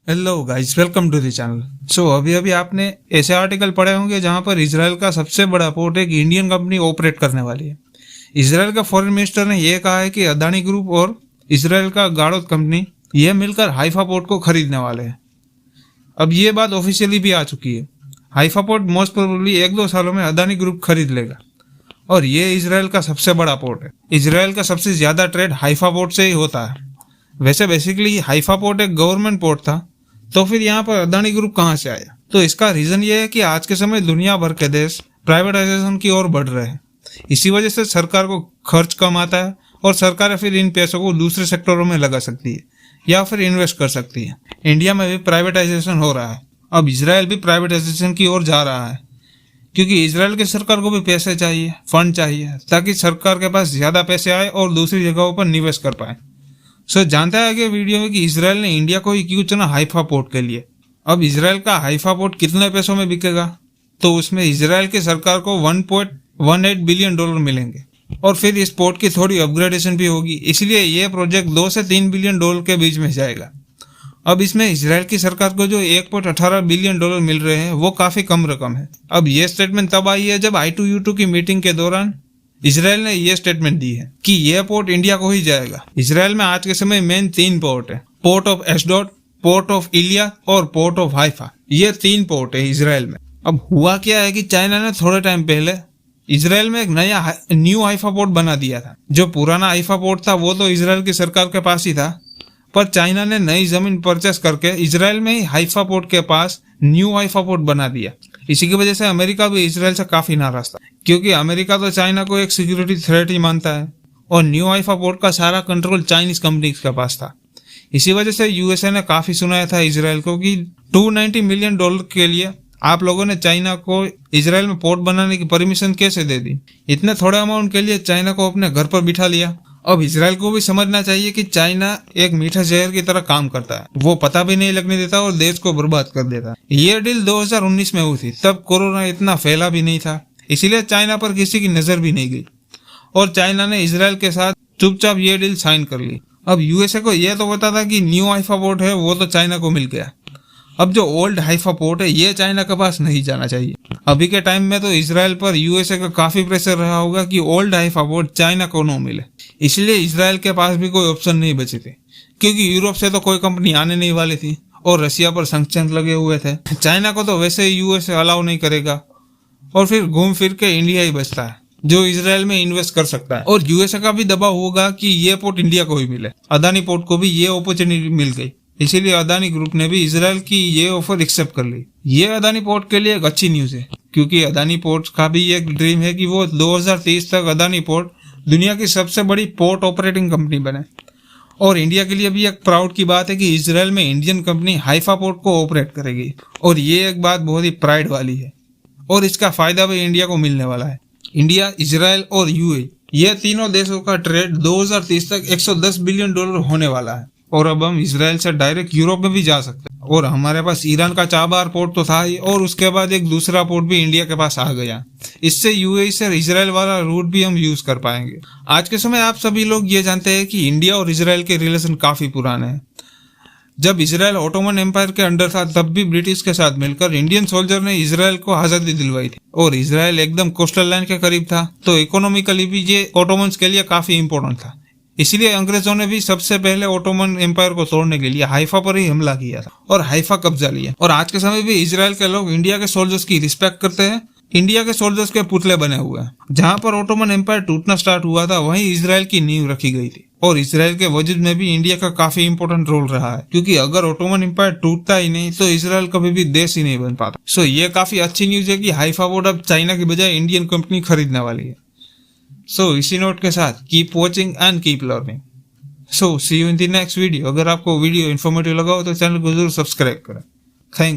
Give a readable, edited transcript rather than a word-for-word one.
Hello guys, welcome to the channel. अभी अभी आपने ऐसे आर्टिकल पढ़े होंगे जहां पर इसराइल का सबसे बड़ा पोर्ट एक इंडियन कंपनी ऑपरेट करने वाली है। इसराइल का फॉरेन मिनिस्टर ने यह कहा है कि अदानी ग्रुप और इसराइल का गाड़ोत कंपनी यह मिलकर हाइफा पोर्ट को खरीदने वाले हैं। अब ये बात ऑफिशियली भी आ चुकी है। हाइफा पोर्ट मोस्ट प्रोबेबली 1-2 सालों में अदानी ग्रुप खरीद लेगा और ये इसराइल का सबसे बड़ा पोर्ट है। इसराइल का सबसे ज्यादा ट्रेड हाइफा पोर्ट से ही होता है। वैसे बेसिकली हाइफा पोर्ट एक गवर्नमेंट पोर्ट था, तो फिर यहाँ पर अदानी ग्रुप कहाँ से आया? तो इसका रीजन ये है कि आज के समय दुनिया भर के देश प्राइवेटाइजेशन की ओर बढ़ रहे हैं। इसी वजह से सरकार को खर्च कम आता है और सरकारें फिर इन पैसों को दूसरे सेक्टरों में लगा सकती है या फिर इन्वेस्ट कर सकती है। इंडिया में भी प्राइवेटाइजेशन हो रहा है। अब इसराइल भी प्राइवेटाइजेशन की ओर जा रहा है, क्योंकि इसराइल की सरकार को भी पैसे चाहिए, फंड चाहिए, ताकि सरकार के पास ज्यादा पैसे आए और दूसरी जगहों पर निवेश कर पाए। जानता है आगे वीडियो में कि इसराइल ने इंडिया को ही क्यों चुना हाइफा पोर्ट के लिए। अब इसराइल का हाइफा पोर्ट कितने पैसों में बिकेगा? तो उसमें इसराइल की सरकार को $1.18 बिलियन मिलेंगे और फिर इस पोर्ट की थोड़ी अपग्रेडेशन भी होगी, इसलिए यह प्रोजेक्ट $2 से $3 बिलियन के बीच में जाएगा। अब इसमें इसराइल की सरकार को जो $1.18 बिलियन मिल रहे हैं वो काफी कम रकम है। अब यह स्टेटमेंट तब आई है जब I2U2 की मीटिंग के दौरान इसराइल ने यह स्टेटमेंट दी है कि यह पोर्ट इंडिया को ही जाएगा। इसराइल में आज के समय मेन 3 पोर्ट है, port of एशडोड, port of Elia और पोर्ट ऑफ हाइफा। ये 3 पोर्ट है इसराइल में। अब हुआ क्या है कि चाइना ने थोड़े टाइम पहले इसराइल में एक नया न्यू हाइफा पोर्ट बना दिया था। जो पुराना हाइफा पोर्ट था वो तो इसराइल की सरकार के पास ही था, पर चाइना ने नई जमीन परचेस करके इसराइल में ही हाइफा पोर्ट के पास न्यू हाइफा पोर्ट बना दिया। इसी की वजह से अमेरिका भी इसराइल से काफी नाराज था, क्योंकि अमेरिका तो चाइना को एक सिक्योरिटी थ्रेट ही मानता है और न्यू हाइफा पोर्ट का सारा कंट्रोल चाइनीज कंपनी के पास था। इसी वजह से यूएसए ने काफी सुनाया था इसराइल को कि $290 मिलियन के लिए आप लोगों ने चाइना को इसराइल में पोर्ट बनाने की परमिशन कैसे दे दी? इतने थोड़े अमाउंट के लिए चाइना को अपने घर पर बिठा लिया। अब इसराइल को भी समझना चाहिए कि चाइना एक मीठा जहर की तरह काम करता है। वो पता भी नहीं लगने देता और देश को बर्बाद कर देता है। ये डील 2019 में हुई थी, तब कोरोना इतना फैला भी नहीं था, इसीलिए चाइना पर किसी की नजर भी नहीं गई और चाइना ने इसराइल के साथ चुपचाप ये डील साइन कर ली। अब यूएसए को यह तो पता था कि न्यू हाइफा पोर्ट है वो तो चाइना को मिल गया। अब जो ओल्ड हाइफा पोर्ट है ये चाइना के पास नहीं जाना चाहिए। अभी के टाइम में तो इसराइल पर यूएसए का काफी प्रेशर रहा होगा कि ओल्ड हाइफा पोर्ट चाइना को न मिले, इसलिए इसराइल के पास भी कोई ऑप्शन नहीं बचे थे, क्योंकि यूरोप से तो कोई कंपनी आने नहीं वाली थी और रशिया पर सैंक्शन लगे हुए थे। चाइना को तो वैसे ही यूएसए अलाउ नहीं करेगा और फिर घूम फिर के इंडिया ही बचता है जो इसराइल में इन्वेस्ट कर सकता है। और यूएसए का भी दबाव होगा कि ये पोर्ट इंडिया को ही मिले। अदानी पोर्ट को भी ये अपॉर्चुनिटी मिल गई, इसीलिए अदानी ग्रुप ने भी इसराइल की ये ऑफर एक्सेप्ट कर ली। ये अदानी पोर्ट के लिए एक अच्छी न्यूज है, क्योंकि अदानी पोर्ट का भी एक ड्रीम है कि वो 2030 तक अदानी पोर्ट दुनिया की सबसे बड़ी पोर्ट ऑपरेटिंग कंपनी बने। और इंडिया के लिए भी एक प्राउड की बात है कि इसराइल में इंडियन कंपनी हाइफा पोर्ट को ऑपरेट करेगी और ये एक बात बहुत ही प्राइड वाली है और इसका फायदा भी इंडिया को मिलने वाला है। इंडिया, इसराइल और यूएई ये तीनों देशों का ट्रेड 2030 तक $110 बिलियन होने वाला है और अब हम इसराइल से डायरेक्ट यूरोप में भी जा सकते हैं। और हमारे पास ईरान का चाबार पोर्ट तो था ही और उसके बाद एक दूसरा पोर्ट भी इंडिया के पास आ गया। इससे यूएई से इसराइल वाला रूट भी हम यूज कर पाएंगे। आज के समय आप सभी लोग ये जानते हैं कि इंडिया और इसराइल के रिलेशन काफी पुराने हैं। जब इसराइल ऑटोमन एम्पायर के अंडर था तब भी ब्रिटिश के साथ मिलकर इंडियन सोल्जर ने इसराइल को आजादी दिलवाई थी और इसराइल एकदम कोस्टल लाइन के करीब था, तो इकोनॉमिकली भी ये ऑटोमन्स के लिए काफी इंपॉर्टेंट था। इसीलिए अंग्रेजों ने भी सबसे पहले ऑटोमन एम्पायर को तोड़ने के लिए हाइफा पर ही हमला किया था और हाइफा कब्जा लिया। और आज के समय भी इसराइल के लोग इंडिया के सोल्जर्स की रिस्पेक्ट करते हैं। इंडिया के सोल्जर्स के पुतले बने हुए हैं। जहां पर ऑटोमन एम्पायर टूटना स्टार्ट हुआ था वहीं इसराइल की नींव रखी गई थी और इसराइल के वजूद में भी इंडिया का काफी इंपॉर्टेंट रोल रहा है, क्योंकि अगर ऑटोमन एम्पायर टूटता ही नहीं तो इसराइल कभी भी देश ही नहीं बन पाता। ये काफी अच्छी न्यूज है कि हाइफा पोर्ट अब चाइना की बजाय इंडियन कंपनी खरीदने वाली है। इसी नोट के साथ keep watching and keep learning. See you in the next video. अगर आपको वीडियो इन्फॉर्मेटिव लगा हो तो चैनल को जरूर सब्सक्राइब करें। Thank you.